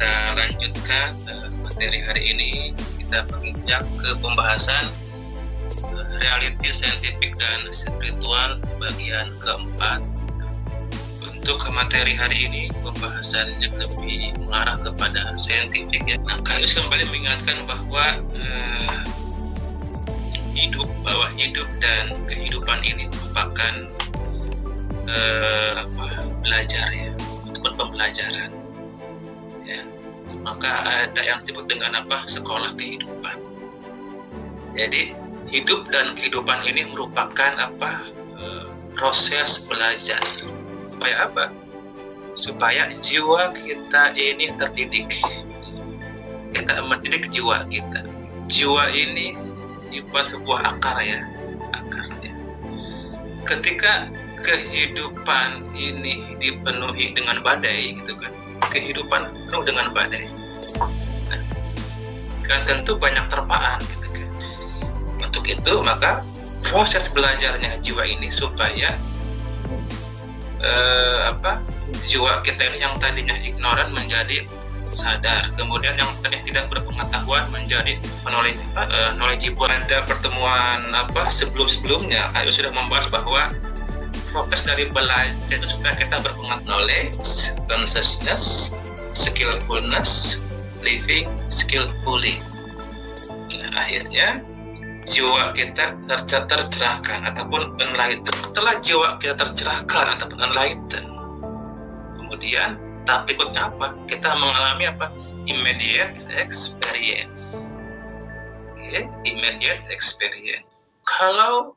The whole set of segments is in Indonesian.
kita lanjutkan materi hari ini. Kita menginjak ke pembahasan reality saintifik dan spiritual bagian keempat. Untuk materi hari ini pembahasannya lebih mengarah kepada saintifik ya. Nah, kami kembali mengingatkan bahwa hidup dan kehidupan ini merupakan belajar ya, ataupun pembelajaran ya. Maka ada yang disebut dengan sekolah kehidupan. Jadi hidup dan kehidupan ini merupakan proses belajar. Supaya apa? Supaya jiwa kita ini terdidik. Kita mendidik jiwa kita. Jiwa ini sebuah akar ya. Akarnya. Ketika kehidupan ini dipenuhi dengan badai gitu kan. Kehidupan penuh dengan badai. Nah, kan tentu banyak terpaan gitu kan. Untuk itu maka proses belajarnya jiwa ini supaya jiwa kita ini yang tadinya ignoran menjadi sadar, kemudian yang tadinya tidak berpengetahuan menjadi knowledgeable. Pada pertemuan sebelumnya Ayu sudah membahas bahwa proses dari belajar itu supaya kita berpengetahuan, knowledge, consciousness, skillfulness, living skillfully. Nah, akhirnya jiwa kita tercerahkan ataupun enlightened. Setelah jiwa kita tercerahkan ataupun enlightened, kemudian tahap berikutnya apa? Kita mengalami immediate experience. Okay? Immediate experience. Kalau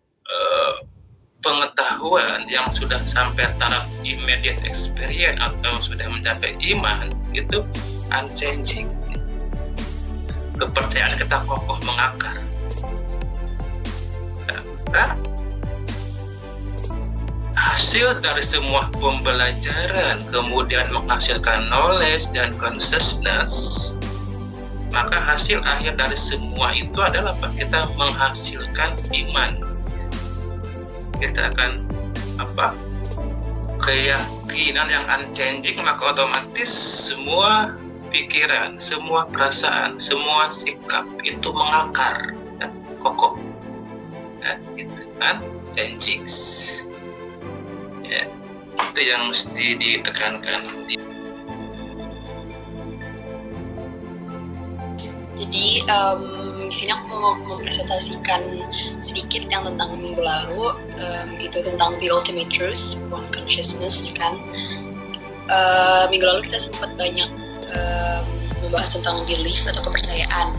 pengetahuan yang sudah sampai taraf immediate experience atau sudah mencapai iman itu unchanging. Kepercayaan kita kokoh mengakar. Hasil dari semua pembelajaran kemudian menghasilkan knowledge dan consciousness, maka hasil akhir dari semua itu adalah kita menghasilkan iman. Kita akan keyakinan yang unchanging, maka otomatis semua pikiran, semua perasaan, semua sikap itu mengakar dan kokoh. Gitu kan, changing ya, itu yang mesti ditekankan. Jadi di sini aku mau mempresentasikan sedikit yang tentang minggu lalu, itu tentang the ultimate truth, one consciousness kan. Minggu lalu kita sempat banyak membahas tentang belief atau kepercayaan.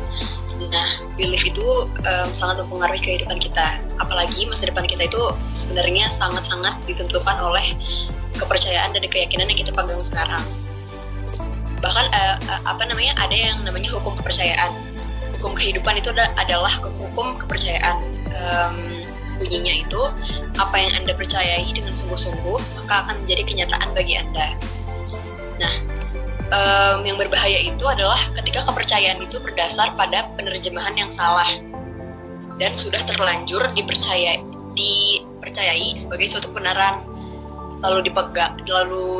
Nah, belief itu sangat mempengaruhi kehidupan kita. Apalagi masa depan kita itu sebenarnya sangat-sangat ditentukan oleh kepercayaan dan keyakinan yang kita pegang sekarang. Bahkan ada yang namanya hukum kepercayaan. Hukum kehidupan itu adalah hukum kepercayaan. Bunyinya itu, apa yang Anda percayai dengan sungguh-sungguh, maka akan menjadi kenyataan bagi Anda. Nah, yang berbahaya itu adalah ketika kepercayaan itu berdasar pada penerjemahan yang salah dan sudah terlanjur dipercayai sebagai suatu kebenaran, lalu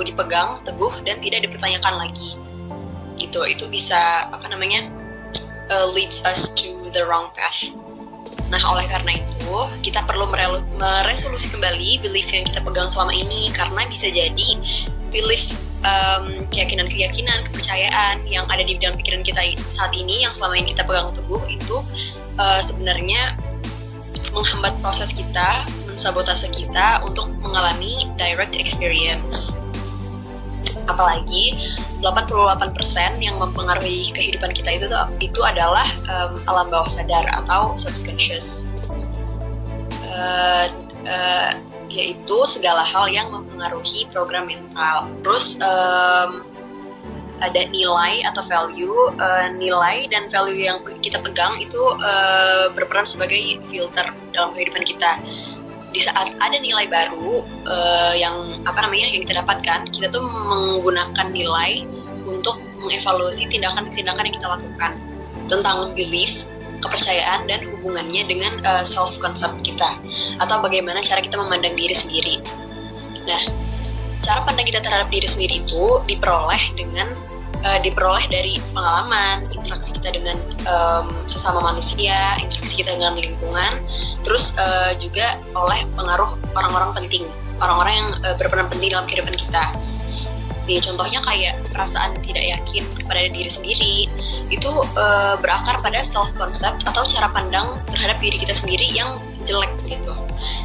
dipegang teguh dan tidak dipertanyakan lagi. Gitu, itu bisa leads us to the wrong path. Nah, oleh karena itu kita perlu meresolusi kembali belief yang kita pegang selama ini, karena bisa jadi belief keyakinan, kepercayaan yang ada di dalam pikiran kita saat ini, yang selama ini kita pegang teguh, itu sebenarnya menghambat proses kita, mensabotase kita untuk mengalami direct experience. Apalagi 88% yang mempengaruhi kehidupan kita itu adalah alam bawah sadar atau subconscious. Yaitu segala hal yang mempengaruhi program mental. Terus ada nilai atau value, nilai dan value yang kita pegang itu berperan sebagai filter dalam kehidupan kita. Di saat ada nilai baru yang kita dapatkan, kita tuh menggunakan nilai untuk mengevaluasi tindakan-tindakan yang kita lakukan tentang belief, kepercayaan, dan hubungannya dengan self-concept kita, atau bagaimana cara kita memandang diri sendiri. Nah, cara pandang kita terhadap diri sendiri itu diperoleh dengan diperoleh dari pengalaman, interaksi kita dengan sesama manusia, interaksi kita dengan lingkungan, terus juga oleh pengaruh orang-orang penting, orang-orang yang berperan penting dalam kehidupan kita. Jadi contohnya kayak perasaan tidak yakin kepada diri sendiri, itu berakar pada self-concept atau cara pandang terhadap diri kita sendiri yang jelek gitu.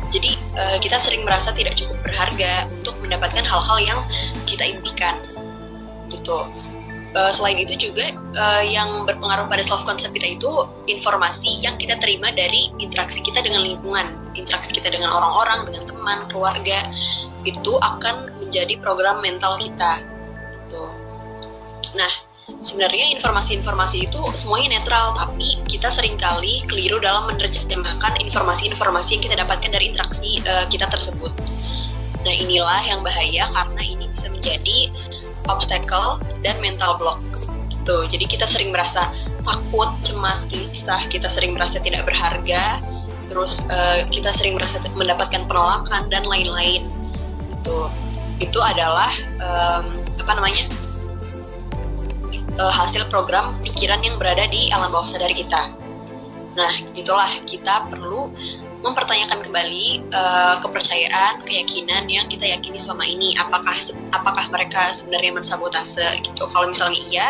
Jadi kita sering merasa tidak cukup berharga untuk mendapatkan hal-hal yang kita impikan gitu. Selain itu juga yang berpengaruh pada self-concept kita itu informasi yang kita terima dari interaksi kita dengan lingkungan, interaksi kita dengan orang-orang, dengan teman, keluarga, itu akan menjadi program mental kita gitu. Nah, sebenarnya informasi-informasi itu semuanya netral, tapi kita seringkali keliru dalam menerjemahkan informasi-informasi yang kita dapatkan dari interaksi kita tersebut. Nah, inilah yang bahaya karena ini bisa menjadi obstacle dan mental block gitu. Jadi kita sering merasa takut, cemas, gelisah, kita sering merasa tidak berharga, terus kita sering merasa mendapatkan penolakan dan lain-lain gitu. Itu adalah hasil program pikiran yang berada di alam bawah sadar kita. Nah, itulah kita perlu mempertanyakan kembali kepercayaan, keyakinan yang kita yakini selama ini. Apakah mereka sebenarnya mensabotase gitu? Kalau misalnya iya,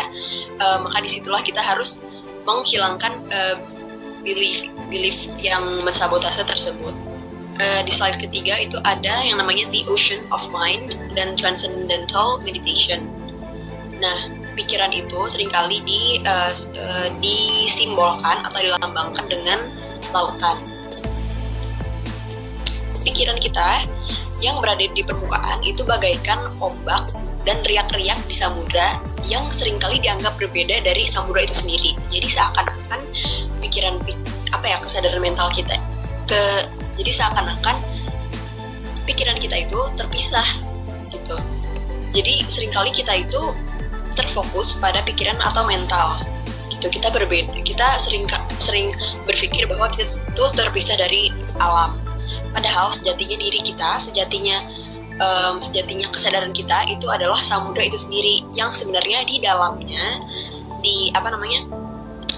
maka disitulah kita harus menghilangkan belief yang mensabotase tersebut. Di slide ketiga itu ada yang namanya The Ocean of Mind dan Transcendental Meditation. Nah, pikiran itu seringkali disimbolkan atau dilambangkan dengan lautan. Pikiran kita yang berada di permukaan itu bagaikan ombak dan riak-riak di samudra yang seringkali dianggap berbeda dari samudra itu sendiri. Jadi seakan-akan kesadaran mental kita jadi seakan-akan pikiran kita itu terpisah gitu. Jadi seringkali kita itu terfokus pada pikiran atau mental gitu. Kita berbeda, kita sering berpikir bahwa kita itu terpisah dari alam. Padahal sejatinya diri kita, sejatinya kesadaran kita itu adalah samudra itu sendiri yang sebenarnya di dalamnya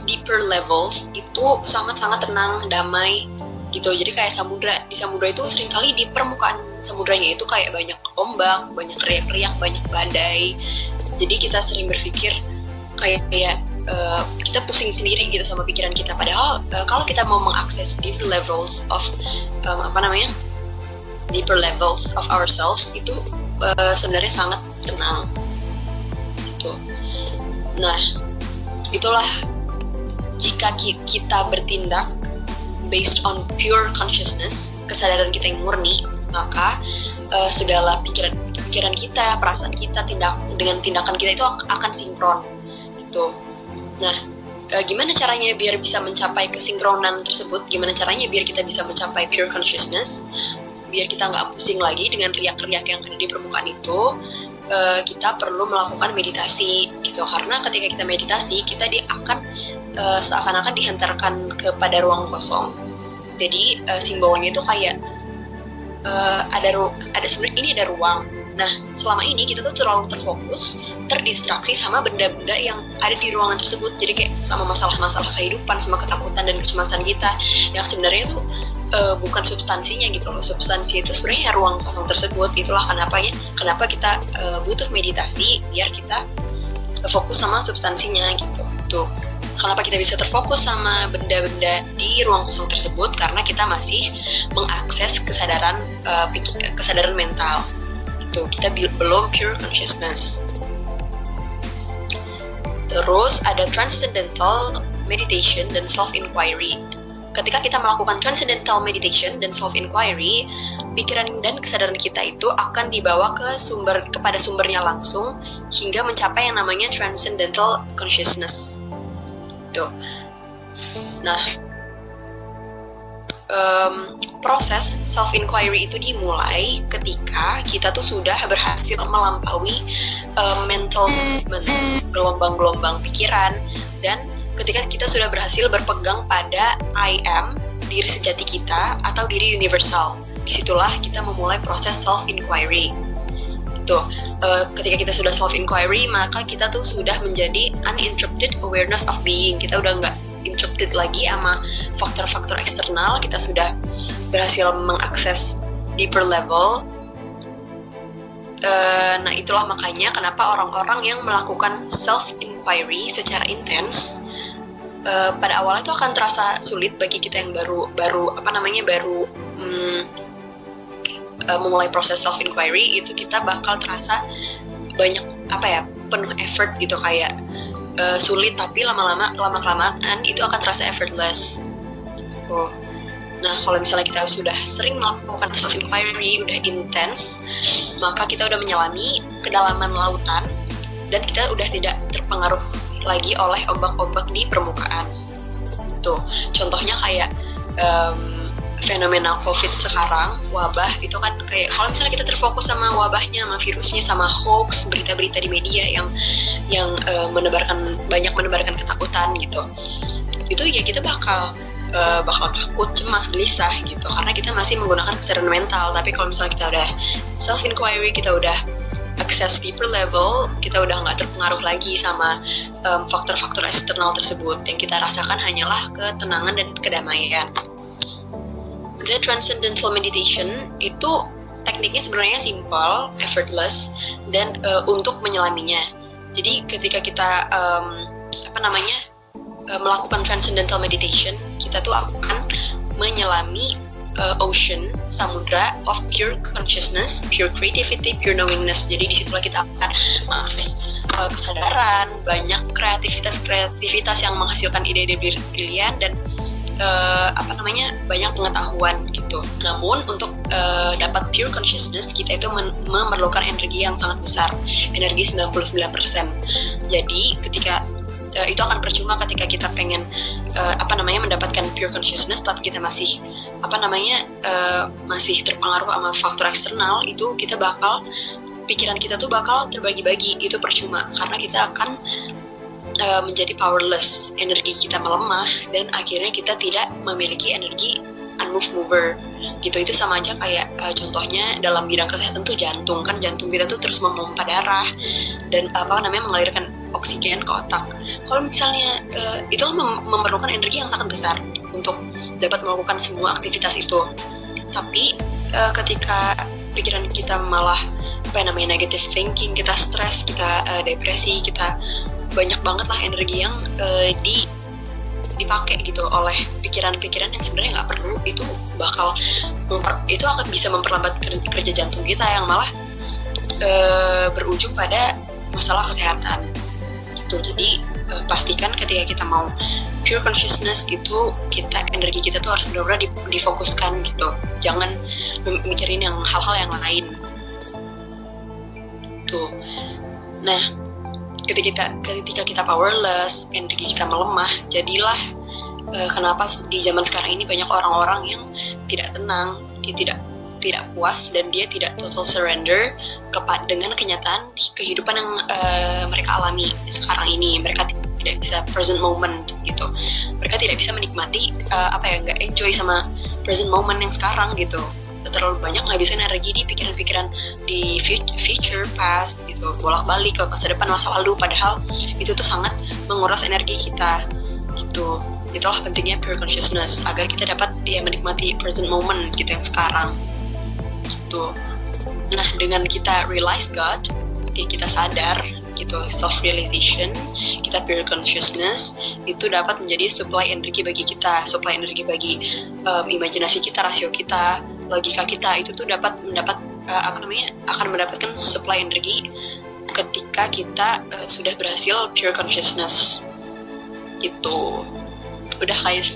deeper levels itu sangat-sangat tenang, damai gitu. Jadi kayak di samudra itu seringkali di permukaan samudranya itu kayak banyak ombak, banyak riak-riak, banyak badai. Jadi kita sering berpikir kayak kita pusing sendiri gitu sama pikiran kita. Padahal kalau kita mau mengakses deeper levels of ourselves itu sebenarnya sangat tenang gitu. Nah, itulah jika kita bertindak based on pure consciousness, kesadaran kita yang murni, maka segala pikiran kita, perasaan kita, dengan tindakan kita itu akan sinkron gitu. Nah, gimana caranya biar bisa mencapai kesinkronan tersebut? Gimana caranya biar kita bisa mencapai pure consciousness? Biar kita nggak pusing lagi dengan riak-riak yang ada di permukaan itu, kita perlu melakukan meditasi gitu. Karena ketika kita meditasi, kita akan seakan-akan dihantarkan kepada ruang kosong. Jadi simbolnya itu kayak sebenarnya ini ada ruang. Nah, selama ini kita tuh terlalu terdistraksi sama benda-benda yang ada di ruangan tersebut. Jadi kayak sama masalah-masalah kehidupan, sama ketakutan dan kecemasan kita yang sebenarnya tuh bukan substansinya gitu loh. Substansi itu sebenarnya ruang kosong tersebut. Itulah kenapa kita butuh meditasi biar kita fokus sama substansinya gitu. Tuh. Kenapa kita bisa terfokus sama benda-benda di ruang kosong tersebut? Karena kita masih mengakses kesadaran mental. Itu kita belum pure consciousness. Terus ada transcendental meditation dan self-inquiry. Ketika kita melakukan transcendental meditation dan self-inquiry, pikiran dan kesadaran kita itu akan dibawa kepada sumbernya langsung hingga mencapai yang namanya transcendental consciousness. Tuh. Nah, proses self-inquiry itu dimulai ketika kita tuh sudah berhasil melampaui mental movement, gelombang-gelombang pikiran, dan ketika kita sudah berhasil berpegang pada I am, diri sejati kita atau diri universal. Disitulah kita memulai proses self-inquiry. Tuh, ketika kita sudah self inquiry, maka kita tuh sudah menjadi uninterrupted awareness of being. Kita udah nggak interrupted lagi sama faktor-faktor eksternal. Kita sudah berhasil mengakses deeper level. Nah, itulah makanya kenapa orang-orang yang melakukan self inquiry secara intens pada awalnya itu akan terasa sulit bagi kita yang baru memulai proses self inquiry. Itu kita bakal terasa banyak penuh effort gitu, kayak sulit, tapi lama-kelamaan itu akan terasa effortless. Nah, kalau misalnya kita sudah sering melakukan self inquiry, udah intens, maka kita udah menyelami kedalaman lautan dan kita udah tidak terpengaruh lagi oleh ombak-ombak di permukaan. Tuh, contohnya kayak fenomena COVID sekarang, wabah itu kan kayak kalau misalnya kita terfokus sama wabahnya, sama virusnya, sama hoax, berita-berita di media yang banyak menebarkan ketakutan gitu. Itu ya kita bakal takut, cemas, gelisah gitu, karena kita masih menggunakan kesadaran mental. Tapi kalau misalnya kita udah self inquiry, kita udah access deeper level, kita udah nggak terpengaruh lagi sama faktor-faktor eksternal tersebut. Yang kita rasakan hanyalah ketenangan dan kedamaian. The Transcendental Meditation itu tekniknya sebenarnya simple, effortless, dan untuk menyelaminya. Jadi ketika kita melakukan Transcendental Meditation, kita tuh akan menyelami ocean, samudra of pure consciousness, pure creativity, pure knowingness. Jadi disitulah kita akan mengakses kesadaran, banyak kreativitas yang menghasilkan ide-ide brilian dan banyak pengetahuan gitu. Namun untuk dapat pure consciousness, kita itu memerlukan energi yang sangat besar, energi 99%. Jadi ketika itu akan percuma ketika kita pengen mendapatkan pure consciousness tapi kita masih masih terpengaruh sama faktor eksternal. Itu pikiran kita tuh bakal terbagi-bagi. Itu percuma karena kita akan menjadi powerless, energi kita melemah dan akhirnya kita tidak memiliki energi unmoved mover gitu. Itu sama aja kayak contohnya dalam bidang kesehatan tuh jantung kita tuh terus memompa darah dan mengalirkan oksigen ke otak. Kalau misalnya itu memerlukan energi yang sangat besar untuk dapat melakukan semua aktivitas itu. Tapi ketika pikiran kita malah negative thinking, kita stres, kita depresi, kita banyak banget lah energi yang dipakai gitu oleh pikiran-pikiran yang sebenarnya nggak perlu. Itu akan bisa memperlambat kerja jantung kita yang malah berujung pada masalah kesehatan gitu. Jadi pastikan ketika kita mau pure consciousness itu energi kita tuh harus benar-benar difokuskan gitu. Jangan mikirin hal-hal yang lain tuh. Nah, ketika kita powerless, energi kita melemah, jadilah kenapa di zaman sekarang ini banyak orang-orang yang tidak tenang, dia tidak puas dan dia tidak total surrender dengan kenyataan kehidupan yang mereka alami sekarang ini. Mereka tidak bisa present moment gitu. Mereka tidak bisa menikmati nggak enjoy sama present moment yang sekarang gitu. Terlalu banyak ngabisin energi di pikiran-pikiran di future, past gitu, bolak-balik ke masa depan, masa lalu, padahal itu tuh sangat menguras energi kita gitu. Itulah pentingnya pure consciousness agar kita dapat menikmati present moment gitu yang sekarang gitu. Nah, dengan kita realize God, kita sadar gitu, self realization, kita pure consciousness, itu dapat menjadi supply energi bagi kita, supply energi bagi imajinasi kita, rasio kita, logika kita. Itu tuh akan mendapatkan supply energi ketika kita sudah berhasil pure consciousness gitu. Udah guys.